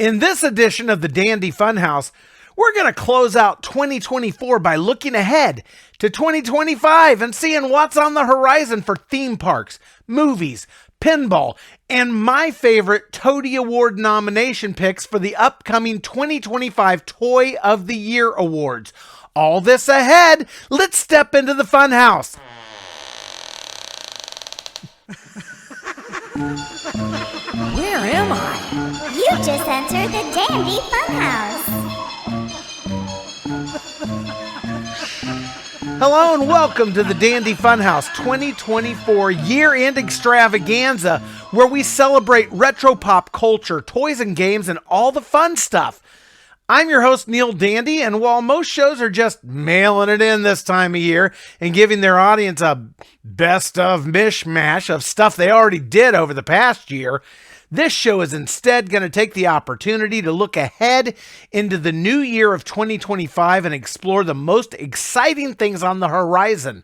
In this edition of the Dandy Funhouse, we're going to close out 2024 by looking ahead to 2025 and seeing what's on the horizon for theme parks, movies, pinball, and my favorite TOTY Award nomination picks for the upcoming 2025 Toy of the Year Awards. All this ahead, let's step into the Funhouse. Where am I? You just entered the Dandy Funhouse. Hello and welcome to the Dandy Funhouse 2024 year-end extravaganza, where we celebrate retro pop culture, toys and games, and all the fun stuff. I'm your host, Neil Dandy, and while most shows are just mailing it in this time of year and giving their audience a best of mishmash of stuff they already did over the past year, this show is instead going to take the opportunity to look ahead into the new year of 2025 and explore the most exciting things on the horizon.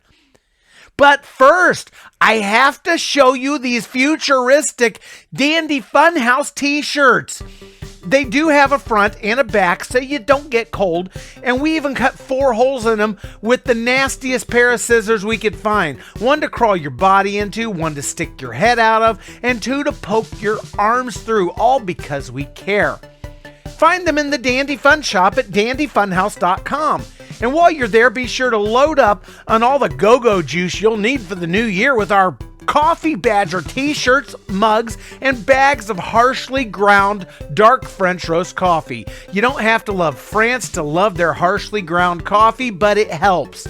But first, I have to show you these futuristic Dandy Funhouse t-shirts. They do have a front and a back so you don't get cold, and we even cut 4 holes in them with the nastiest pair of scissors we could find. 1 to crawl your body into, 1 to stick your head out of, and 2 to poke your arms through, all because we care. Find them in the Dandy Fun shop at dandyfunhouse.com. And while you're there, be sure to load up on all the go-go juice you'll need for the new year with our Coffee Badger t-shirts, mugs, and bags of harshly ground dark French roast coffee. You don't have to love France to love their harshly ground coffee, but it helps.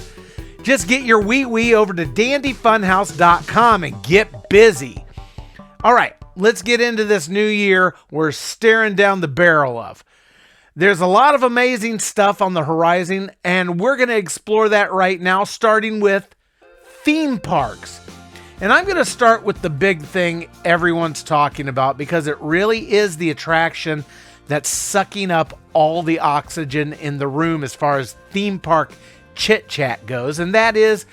Just get your wee over to dandyfunhouse.com and get busy. All right, let's get into this new year we're staring down the barrel of. There's a lot of amazing stuff on the horizon, and we're going to explore that right now, starting with theme parks. And I'm going to start with the big thing everyone's talking about because it really is the attraction that's sucking up all the oxygen in the room as far as theme park chit-chat goes, and that is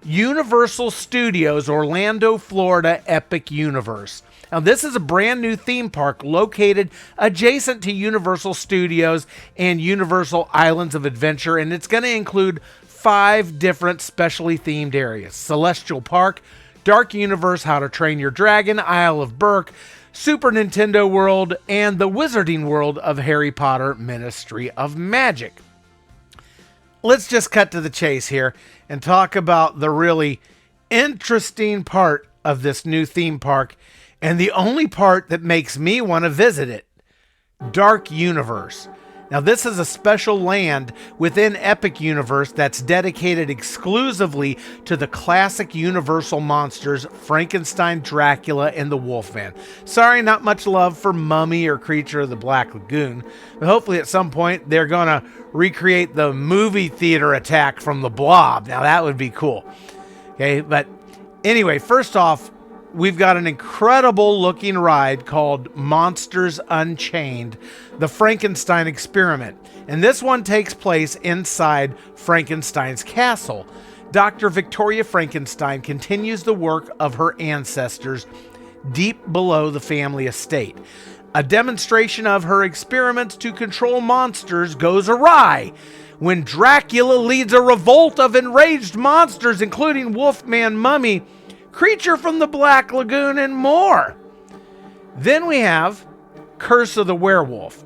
Universal Studios Orlando, Florida Epic Universe. Now, this is a brand new theme park located adjacent to Universal Studios and Universal Islands of Adventure, and it's going to include 5 different specially themed areas: Celestial Park, Dark Universe, How to Train Your Dragon, Isle of Berk, Super Nintendo World, and the Wizarding World of Harry Potter Ministry of Magic. Let's just cut to the chase here and talk about the really interesting part of this new theme park, and the only part that makes me want to visit it: Dark Universe. Now, this is a special land within Epic Universe that's dedicated exclusively to the classic Universal monsters Frankenstein, Dracula, and the Wolfman. Sorry, not much love for Mummy or Creature of the Black Lagoon, but hopefully at some point they're going to recreate the movie theater attack from the Blob. Now, that would be cool. Okay, but anyway, first off, we've got an incredible looking ride called Monsters Unchained, the Frankenstein Experiment. And this one takes place inside Frankenstein's castle. Dr. Victoria Frankenstein continues the work of her ancestors deep below the family estate. A demonstration of her experiments to control monsters goes awry when Dracula leads a revolt of enraged monsters, including Wolfman, Mummy, Creature from the Black Lagoon, and more. Then we have Curse of the Werewolf.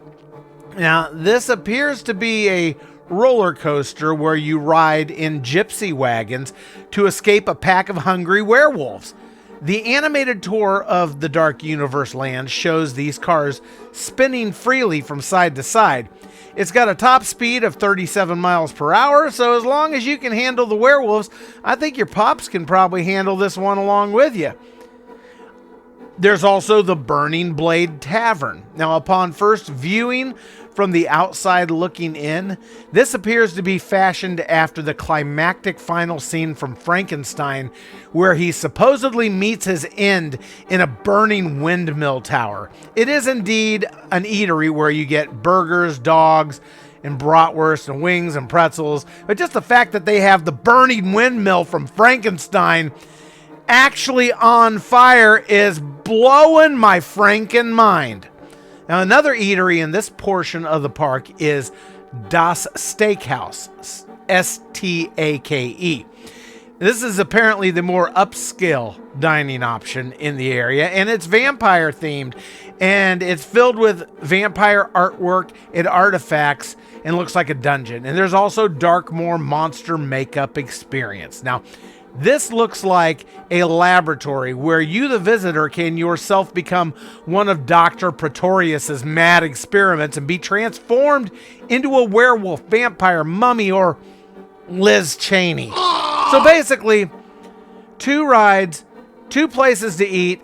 Now, this appears to be a roller coaster where you ride in gypsy wagons to escape a pack of hungry werewolves. The animated tour of the Dark Universe land shows these cars spinning freely from side to side. It's got a top speed of 37 miles per hour, so as long as you can handle the werewolves, I think your pops can probably handle this one along with you. There's also the Burning Blade Tavern. Now, upon first viewing from the outside looking in, this appears to be fashioned after the climactic final scene from Frankenstein, where he supposedly meets his end in a burning windmill tower. It is indeed an eatery where you get burgers, dogs, and bratwurst and wings and pretzels, but just the fact that they have the burning windmill from Frankenstein actually on fire is blowing my Franken mind. Now, another eatery in this portion of the park is Das Steakhouse, Stake. This is apparently the more upscale dining option in the area, and it's vampire themed, and it's filled with vampire artwork and artifacts and looks like a dungeon. And there's also Darkmoor monster makeup experience. Now, this looks like a laboratory where you, the visitor, can yourself become one of Dr. Pretorius's mad experiments and be transformed into a werewolf, vampire, mummy, or Liz Cheney. So basically, 2 rides, 2 places to eat,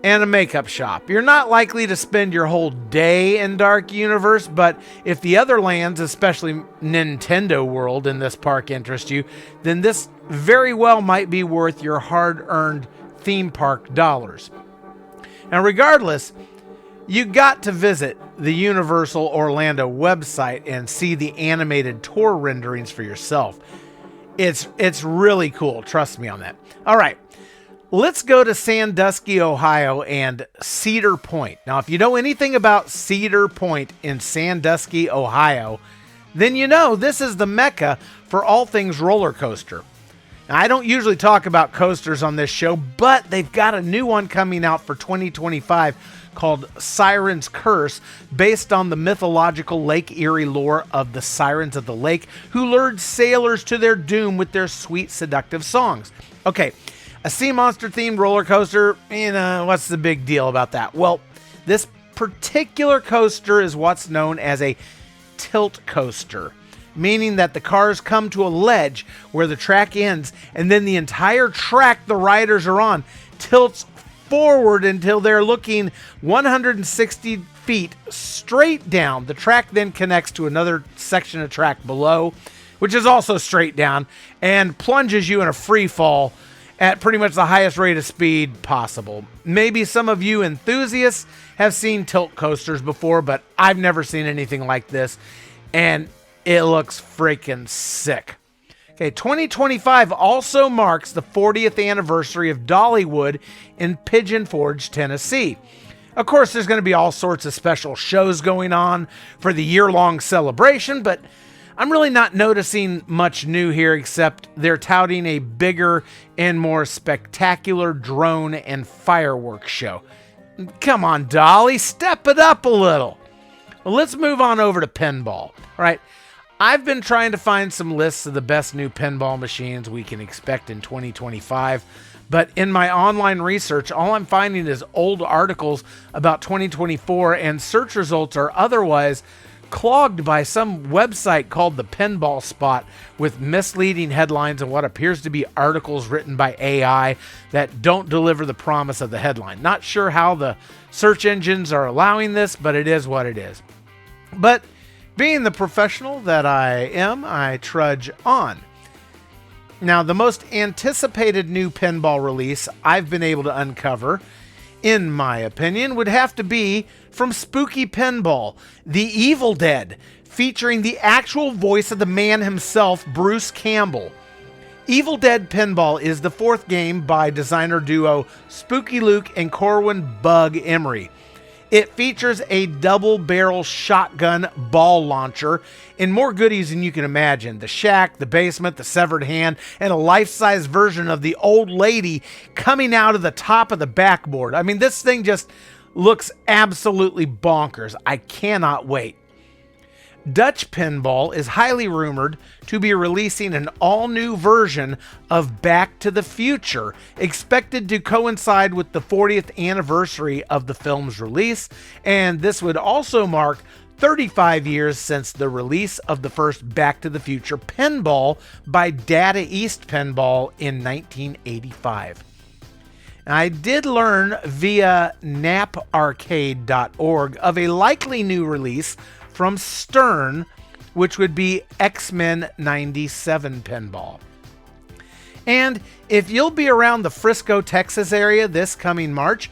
and a makeup shop. You're not likely to spend your whole day in Dark Universe, but if the other lands, especially Nintendo World in this park, interest you, then this very well might be worth your hard-earned theme park dollars. Now, regardless, you got to visit the Universal Orlando website and see the animated tour renderings for yourself. It's really cool. Trust me on that. All right. Let's go to Sandusky, Ohio and Cedar Point. Now, if you know anything about Cedar Point in Sandusky, Ohio, then you know this is the mecca for all things roller coaster. Now, I don't usually talk about coasters on this show, but they've got a new one coming out for 2025 called Siren's Curse, based on the mythological Lake Erie lore of the Sirens of the Lake, who lured sailors to their doom with their sweet, seductive songs. Okay, a sea monster themed roller coaster, what's the big deal about that? Well, this particular coaster is what's known as a tilt coaster, meaning that the cars come to a ledge where the track ends, and then the entire track the riders are on tilts forward until they're looking 160 feet straight down. The track then connects to another section of track below, which is also straight down, and plunges you in a free fall at pretty much the highest rate of speed possible. Maybe some of you enthusiasts have seen tilt coasters before, but I've never seen anything like this, and it looks freaking sick. Okay, 2025 also marks the 40th anniversary of Dollywood in Pigeon Forge, Tennessee. Of course, there's going to be all sorts of special shows going on for the year-long celebration, but I'm really not noticing much new here, except they're touting a bigger and more spectacular drone and fireworks show. Come on, Dolly, step it up a little. Well, let's move on over to pinball. All right. I've been trying to find some lists of the best new pinball machines we can expect in 2025, but in my online research, all I'm finding is old articles about 2024, and search results are otherwise clogged by some website called the Pinball Spot with misleading headlines and what appears to be articles written by AI that don't deliver the promise of the headline. Not sure how the search engines are allowing this, but it is what it is. But being the professional that I am, I trudge on. Now, the most anticipated new pinball release I've been able to uncover, in my opinion, would have to be from Spooky Pinball, The Evil Dead, featuring the actual voice of the man himself, Bruce Campbell. Evil Dead Pinball is the 4th game by designer duo Spooky Luke and Corwin Bug Emery. It features a double-barrel shotgun ball launcher and more goodies than you can imagine. The shack, the basement, the severed hand, and a life-size version of the old lady coming out of the top of the backboard. I mean, this thing just looks absolutely bonkers. I cannot wait. Dutch Pinball is highly rumored to be releasing an all-new version of Back to the Future, expected to coincide with the 40th anniversary of the film's release, and this would also mark 35 years since the release of the first Back to the Future pinball by Data East Pinball in 1985. I did learn via naparcade.org of a likely new release from Stern, which would be X-Men 97 pinball. And if you'll be around the Frisco, Texas area this coming March,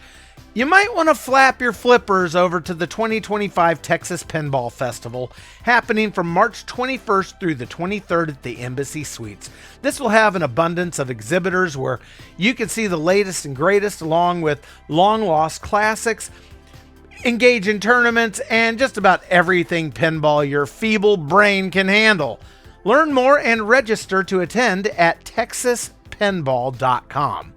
you might want to flap your flippers over to the 2025 Texas Pinball Festival, happening from March 21st through the 23rd at the Embassy Suites. This will have an abundance of exhibitors where you can see the latest and greatest, along with long-lost classics. engage in tournaments, and just about everything pinball your feeble brain can handle. Learn more and register to attend at texaspinball.com.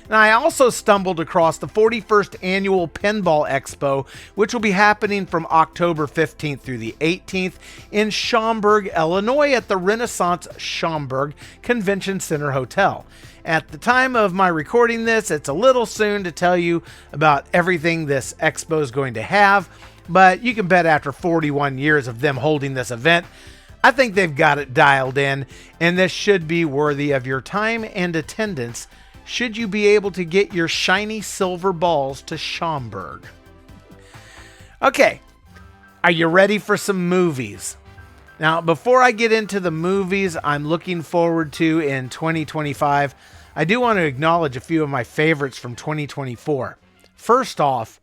And I also stumbled across the 41st Annual Pinball Expo, which will be happening from October 15th through the 18th in Schaumburg, Illinois at the Renaissance Schaumburg Convention Center Hotel. At the time of my recording this, it's a little soon to tell you about everything this expo is going to have, but you can bet after 41 years of them holding this event, I think they've got it dialed in, and this should be worthy of your time and attendance should you be able to get your shiny silver balls to Schaumburg. Okay, are you ready for some movies? Now, before I get into the movies I'm looking forward to in 2025, I do want to acknowledge a few of my favorites from 2024. First off,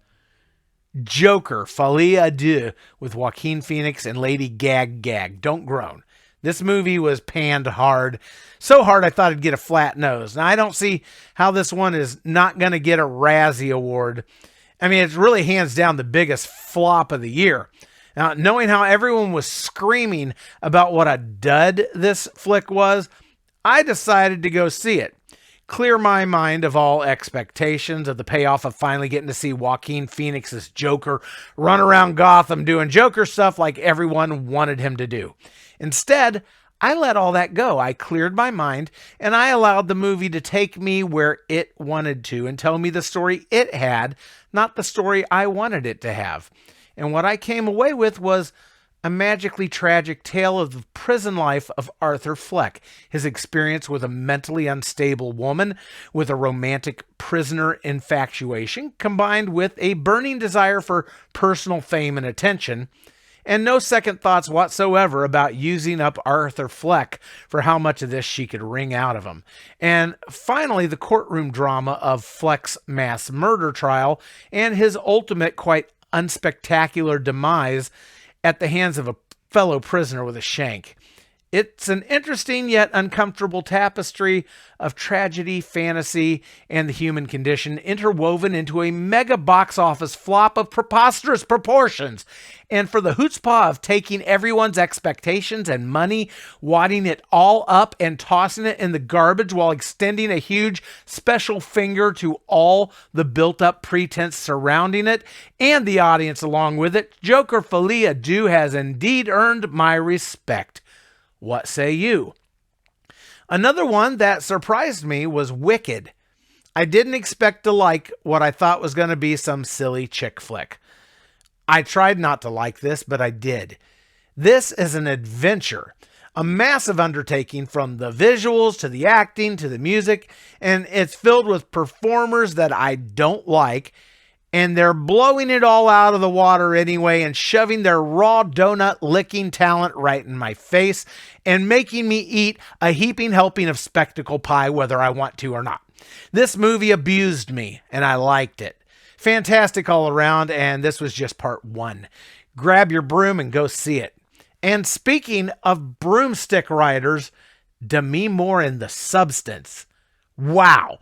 Joker, Folie à Deux with Joaquin Phoenix and Lady Gag. Don't groan. This movie was panned hard. So hard I thought it'd get a flat nose. Now, I don't see how this one is not going to get a Razzie Award. I mean, it's really hands down the biggest flop of the year. Now, knowing how everyone was screaming about what a dud this flick was, I decided to go see it. Clear my mind of all expectations of the payoff of finally getting to see Joaquin Phoenix's Joker run around Gotham doing Joker stuff like everyone wanted him to do. Instead, I let all that go. I cleared my mind, and I allowed the movie to take me where it wanted to and tell me the story it had, not the story I wanted it to have. And what I came away with was a magically tragic tale of the prison life of Arthur Fleck, his experience with a mentally unstable woman with a romantic prisoner infatuation, combined with a burning desire for personal fame and attention, and no second thoughts whatsoever about using up Arthur Fleck for how much of this she could wring out of him. And finally, the courtroom drama of Fleck's mass murder trial and his ultimate, quite unspectacular demise at the hands of a fellow prisoner with a shank. It's an interesting yet uncomfortable tapestry of tragedy, fantasy, and the human condition interwoven into a mega box office flop of preposterous proportions. And for the chutzpah of taking everyone's expectations and money, wadding it all up and tossing it in the garbage while extending a huge special finger to all the built-up pretense surrounding it and the audience along with it, Joker Folie à Deux has indeed earned my respect. What say you? Another one that surprised me was Wicked. I didn't expect to like what I thought was going to be some silly chick flick. I tried not to like this, but I did. This is an adventure, a massive undertaking from the visuals to the acting to the music, and it's filled with performers that I don't like, and they're blowing it all out of the water anyway and shoving their raw donut licking talent right in my face and making me eat a heaping helping of spectacle pie whether I want to or not. This movie abused me, and I liked it. Fantastic all around, and this was just part one. Grab your broom and go see it. And speaking of broomstick riders, Demi Moore in The Substance. Wow.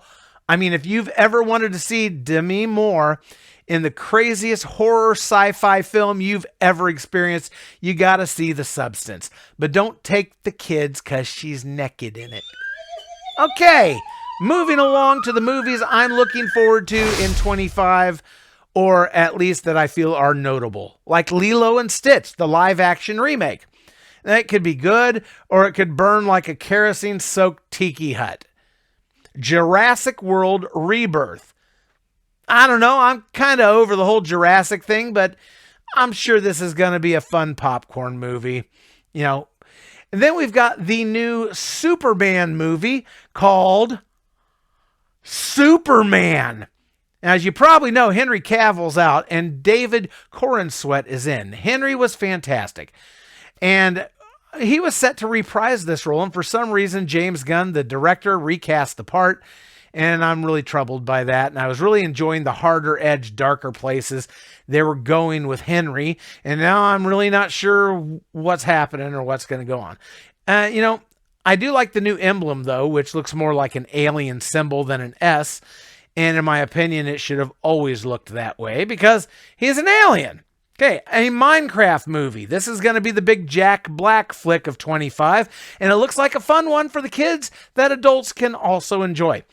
I mean, if you've ever wanted to see Demi Moore in the craziest horror sci-fi film you've ever experienced, you gotta see The Substance. But don't take the kids because she's naked in it. Okay, moving along to the movies I'm looking forward to in 25, or at least that I feel are notable. Like Lilo and Stitch, the live-action remake. That could be good, or it could burn like a kerosene-soaked tiki hut. Jurassic World Rebirth. I don't know, I'm kind of over the whole Jurassic thing, but I'm sure this is going to be a fun popcorn movie. You know. And then we've got the new Superman movie called Superman. As you probably know, Henry Cavill's out and David Corenswet is in. Henry was fantastic. And he was set to reprise this role, and for some reason, James Gunn, the director, recast the part, and I'm really troubled by that. And I was really enjoying the harder edge, darker places they were going with Henry, and now I'm really not sure what's happening or what's going to go on. I do like the new emblem, though, which looks more like an alien symbol than an S, And in my opinion, it should have always looked that way because he's an alien. Okay, a Minecraft movie. This is going to be the big Jack Black flick of 25, and it looks like a fun one for the kids that adults can also enjoy.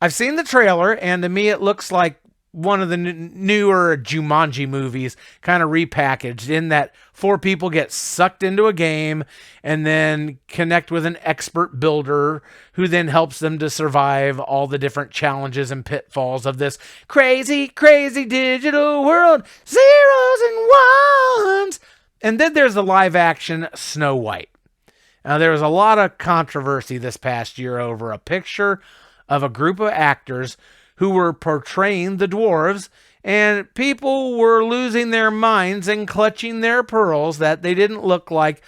I've seen the trailer, and to me it looks like one of the newer Jumanji movies, kind of repackaged, in that 4 people get sucked into a game and then connect with an expert builder who then helps them to survive all the different challenges and pitfalls of this crazy, crazy digital world. Zeros and ones. And then there's the live action Snow White. Now, there was a lot of controversy this past year over a picture of a group of actors who were portraying the dwarves, and people were losing their minds and clutching their pearls that they didn't look like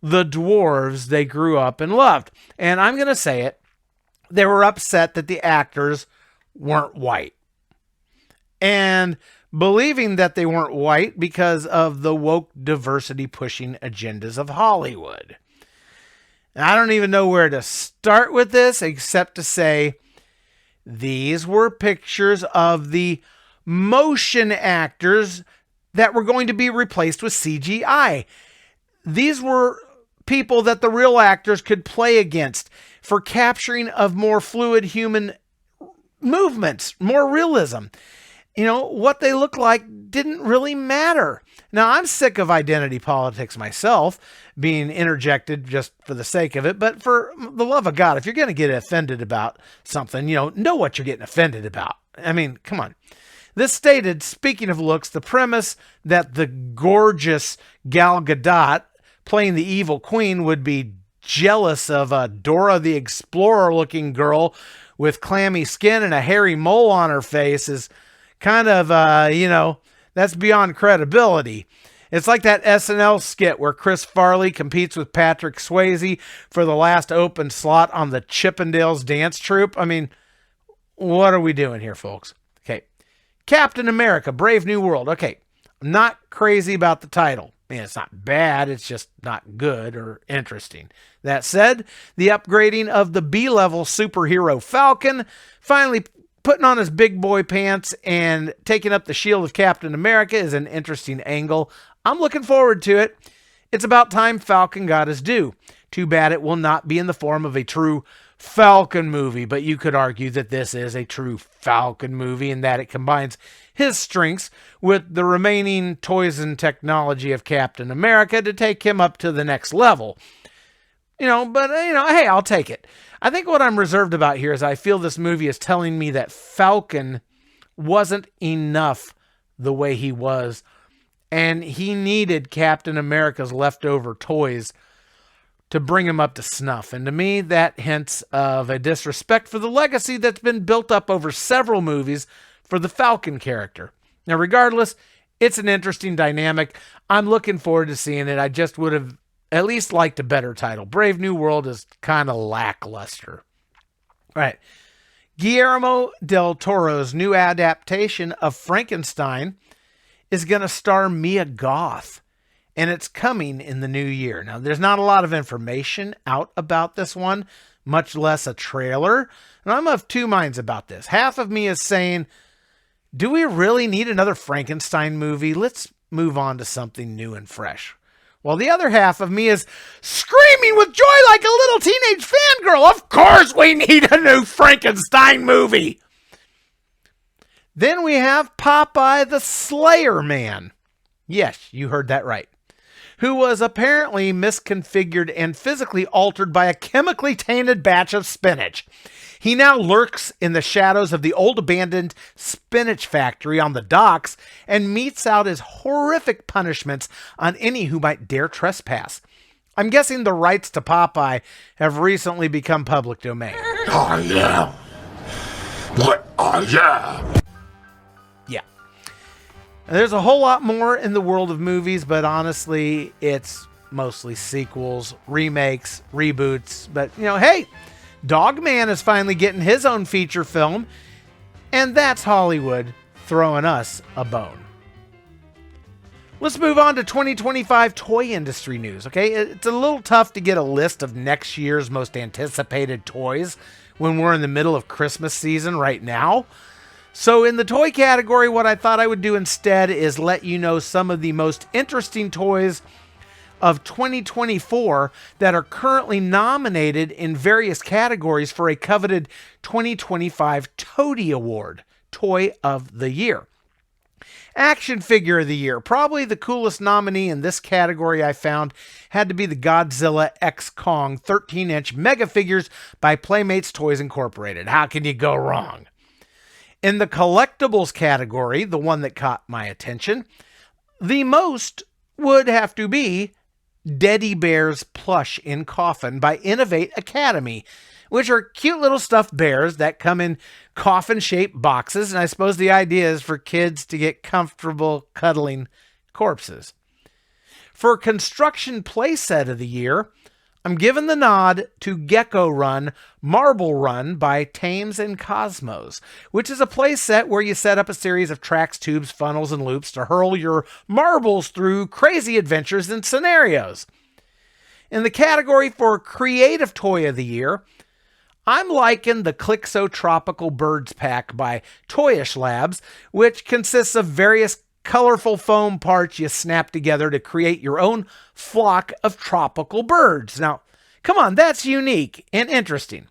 the dwarves they grew up and loved. And I'm going to say it, they were upset that the actors weren't white. And believing that they weren't white because of the woke diversity pushing agendas of Hollywood. And I don't even know where to start with this except to say, these were pictures of the motion actors that were going to be replaced with CGI. These were people that the real actors could play against for capturing of more fluid human movements, more realism. You know, what they look like didn't really matter. Now, I'm sick of identity politics myself, being interjected just for the sake of it. But for the love of God, if you're going to get offended about something, know what you're getting offended about. I mean, come on. This stated, speaking of looks, the premise that the gorgeous Gal Gadot playing the evil queen would be jealous of a Dora the Explorer looking girl with clammy skin and a hairy mole on her face is kind of, that's beyond credibility. It's like that SNL skit where Chris Farley competes with Patrick Swayze for the last open slot on the Chippendales dance troupe. I mean, what are we doing here, folks? Okay. Captain America, Brave New World. Okay. I'm not crazy about the title. I mean, it's not bad. It's just not good or interesting. That said, the upgrading of the B-level superhero Falcon, finally putting on his big boy pants and taking up the shield of Captain America, is an interesting angle. I'm looking forward to it. It's about time Falcon got his due. Too bad it will not be in the form of a true Falcon movie, but you could argue that this is a true Falcon movie in that it combines his strengths with the remaining toys and technology of Captain America to take him up to the next level. Hey, I'll take it. I think what I'm reserved about here is I feel this movie is telling me that Falcon wasn't enough the way he was, and he needed Captain America's leftover toys to bring him up to snuff. And to me, that hints of a disrespect for the legacy that's been built up over several movies for the Falcon character. Now, regardless, it's an interesting dynamic. I'm looking forward to seeing it. I just would have at least liked a better title. Brave New World is kind of lackluster. All right. Guillermo del Toro's new adaptation of Frankenstein is going to star Mia Goth, and it's coming in the new year. Now, there's not a lot of information out about this one, much less a trailer. And I'm of two minds about this. Half of me is saying, do we really need another Frankenstein movie? Let's move on to something new and fresh. While the other half of me is screaming with joy like a little teenage fangirl. Of course we need a new Frankenstein movie. Then we have Popeye the Slayer Man. Yes, you heard that right. Who was apparently misconfigured and physically altered by a chemically tainted batch of spinach. He now lurks in the shadows of the old abandoned spinach factory on the docks and metes out his horrific punishments on any who might dare trespass. I'm guessing the rights to Popeye have recently become public domain. I am what I am. Yeah. There's a whole lot more in the world of movies, but honestly, it's mostly sequels, remakes, reboots. But, hey, Dogman is finally getting his own feature film, and that's Hollywood throwing us a bone. Let's move on to 2025 toy industry news, okay? It's a little tough to get a list of next year's most anticipated toys when we're in the middle of Christmas season right now. So in the toy category, what I thought I would do instead is let you know some of the most interesting toys of 2024 that are currently nominated in various categories for a coveted 2025 TOTY Award, Toy of the Year. Action Figure of the Year. Probably the coolest nominee in this category I found had to be the Godzilla X Kong 13-inch mega figures by Playmates Toys Incorporated. How can you go wrong? In the collectibles category, the one that caught my attention, the most would have to be Teddy Bears Plush in Coffin by Innovate Academy, which are cute little stuffed bears that come in coffin-shaped boxes, and I suppose the idea is for kids to get comfortable cuddling corpses. For Construction Playset of the Year, I'm giving the nod to Gecko Run Marble Run by Thames and Cosmos, which is a playset where you set up a series of tracks, tubes, funnels, and loops to hurl your marbles through crazy adventures and scenarios. In the category for Creative Toy of the Year, I'm liking the Clixo Tropical Birds Pack by Toyish Labs, which consists of various colorful foam parts you snap together to create your own flock of tropical birds. Now, come on, that's unique and interesting.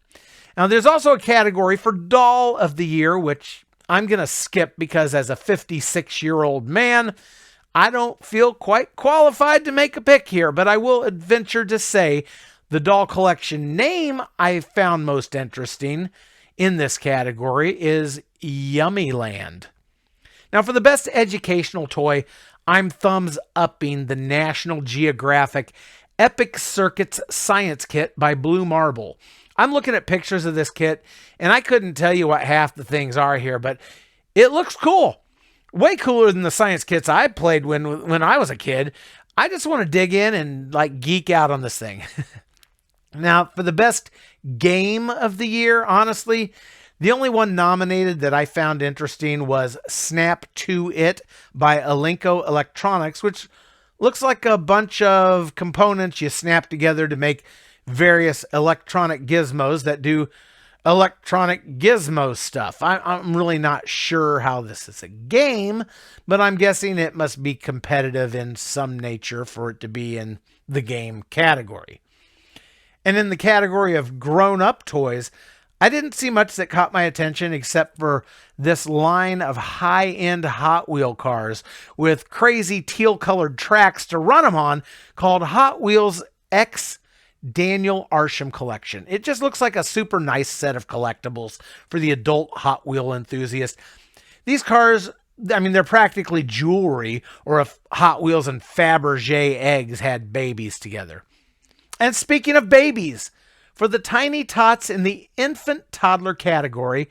Now, there's also a category for Doll of the Year, which I'm going to skip because as a 56-year-old man, I don't feel quite qualified to make a pick here, but I will venture to say the doll collection name I found most interesting in this category is Yummyland. Now, for the best educational toy, I'm thumbs upping the National Geographic Epic Circuits Science Kit by Blue Marble. I'm looking at pictures of this kit, and I couldn't tell you what half the things are here, but it looks cool. Way cooler than the science kits I played when I was a kid. I just want to dig in and geek out on this thing. Now, for the best game of the year, honestly, the only one nominated that I found interesting was Snap to It by Alinco Electronics, which looks like a bunch of components you snap together to make various electronic gizmos that do electronic gizmo stuff. I'm really not sure how this is a game, but I'm guessing it must be competitive in some nature for it to be in the game category. And in the category of grown-up toys, I didn't see much that caught my attention except for this line of high-end Hot Wheel cars with crazy teal-colored tracks to run them on called Hot Wheels X Daniel Arsham Collection. It just looks like a super nice set of collectibles for the adult Hot Wheel enthusiast. These cars, they're practically jewelry, or if Hot Wheels and Fabergé eggs had babies together. And speaking of babies, for the Tiny Tots in the infant toddler category,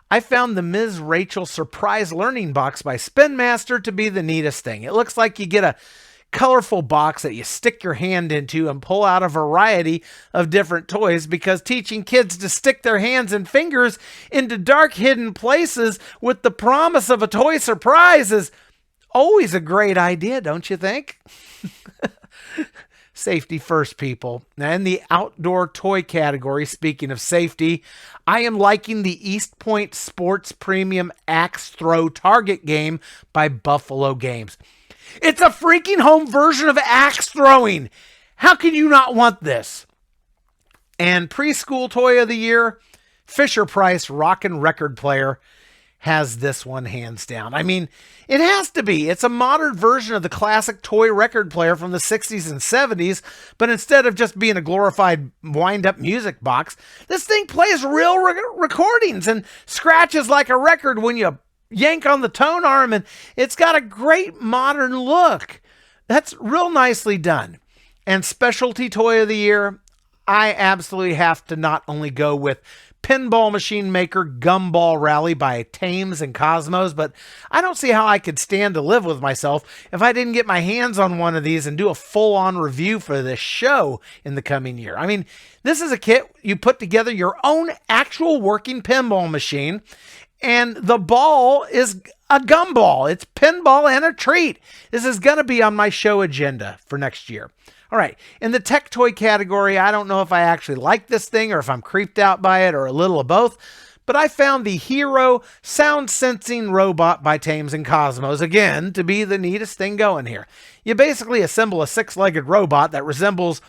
I found the Ms. Rachel Surprise Learning Box by Spin Master to be the neatest thing. It looks like you get a colorful box that you stick your hand into and pull out a variety of different toys, because teaching kids to stick their hands and fingers into dark hidden places with the promise of a toy surprise is always a great idea, don't you think? Safety first, people. Now, in the outdoor toy category, speaking of safety, I am liking the East Point Sports Premium Axe Throw Target game by Buffalo Games. It's a freaking home version of axe throwing. How can you not want this? And preschool toy of the year, Fisher-Price Rockin' Record Player has this one hands down. It has to be. It's a modern version of the classic toy record player from the 60s and 70s, but instead of just being a glorified wind-up music box, this thing plays real recordings and scratches like a record when you yank on the tone arm, and it's got a great modern look. That's real nicely done. And specialty toy of the year, I absolutely have to not only go with Pinball Machine Maker Gumball Rally by Thames and Cosmos, but I don't see how I could stand to live with myself if I didn't get my hands on one of these and do a full-on review for this show in the coming year. This is a kit you put together your own actual working pinball machine, and the ball is a gumball. It's pinball and a treat. This is going to be on my show agenda for next year. All right, in the tech toy category, I don't know if I actually like this thing or if I'm creeped out by it or a little of both, but I found the Hero Sound Sensing Robot by Thames and Cosmos, again, to be the neatest thing going here. You basically assemble a 6-legged robot that resembles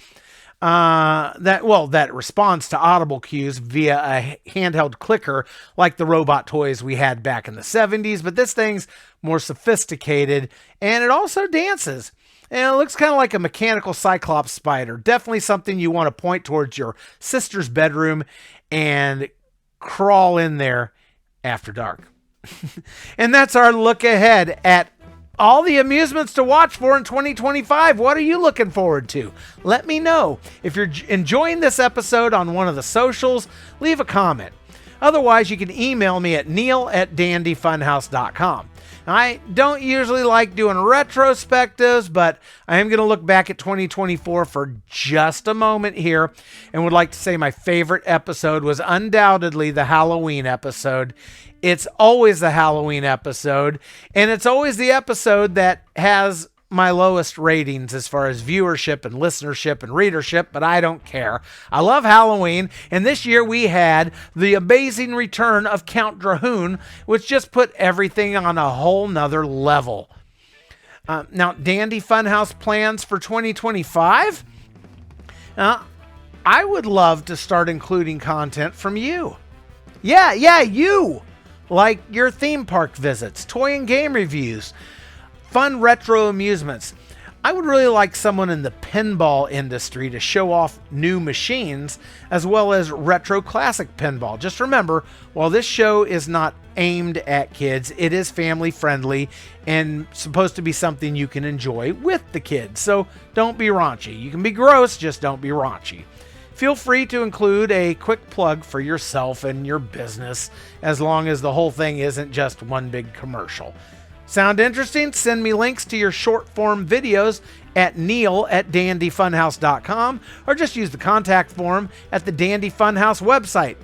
that responds to audible cues via a handheld clicker like the robot toys we had back in the 70s, but this thing's more sophisticated, and it also dances. And it looks kind of like a mechanical Cyclops spider. Definitely something you want to point towards your sister's bedroom and crawl in there after dark. And that's our look ahead at all the amusements to watch for in 2025. What are you looking forward to? Let me know. If you're enjoying this episode on one of the socials, leave a comment. Otherwise, you can email me at neil@dandyfunhouse.com. I don't usually like doing retrospectives, but I am going to look back at 2024 for just a moment here and would like to say my favorite episode was undoubtedly the Halloween episode. It's always the Halloween episode, and it's always the episode that has my lowest ratings as far as viewership and listenership and readership, but I don't care. I love Halloween, and this year we had the amazing return of Count Drahoon, which just put everything on a whole nother level. Now, Dandy Funhouse plans for 2025? I would love to start including content from you. Yeah, you! Like your theme park visits, toy and game reviews, fun retro amusements. I would really like someone in the pinball industry to show off new machines as well as retro classic pinball. Just remember, while this show is not aimed at kids, it is family friendly and supposed to be something you can enjoy with the kids. So don't be raunchy. You can be gross, just don't be raunchy. Feel free to include a quick plug for yourself and your business as long as the whole thing isn't just one big commercial. Sound interesting? Send me links to your short form videos at neil@dandyfunhouse.com or just use the contact form at the Dandy Funhouse website,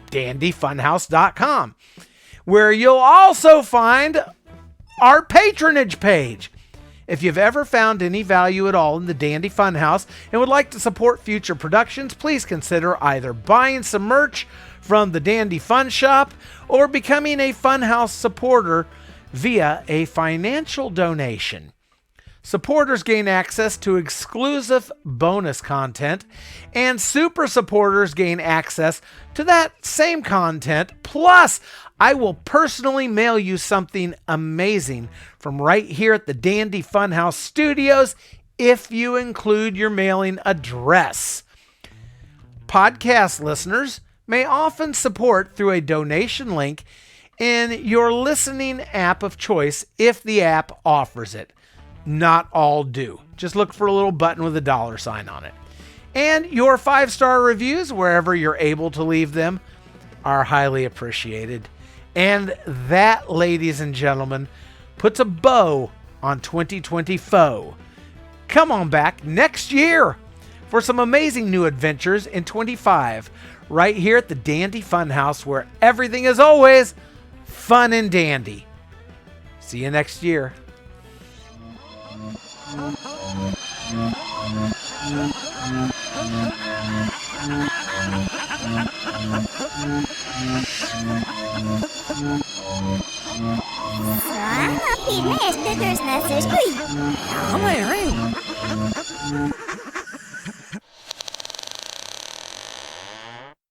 dandyfunhouse.com, where you'll also find our patronage page. If you've ever found any value at all in the Dandy Funhouse and would like to support future productions, please consider either buying some merch from the Dandy Fun Shop or becoming a Funhouse supporter via a financial donation. Supporters gain access to exclusive bonus content, and super supporters gain access to that same content. Plus, I will personally mail you something amazing from right here at the Dandy Funhouse Studios if you include your mailing address. Podcast listeners may often support through a donation link in your listening app of choice if the app offers it. Not all do. Just look for a little button with a $sign on it. And your 5-star reviews, wherever you're able to leave them, are highly appreciated. And that, ladies and gentlemen, puts a bow on 2024. Come on back next year for some amazing new adventures in 25, right here at the Dandy Funhouse, where everything is always fun and dandy. See you next year. Selamat meesterders. Ja, maar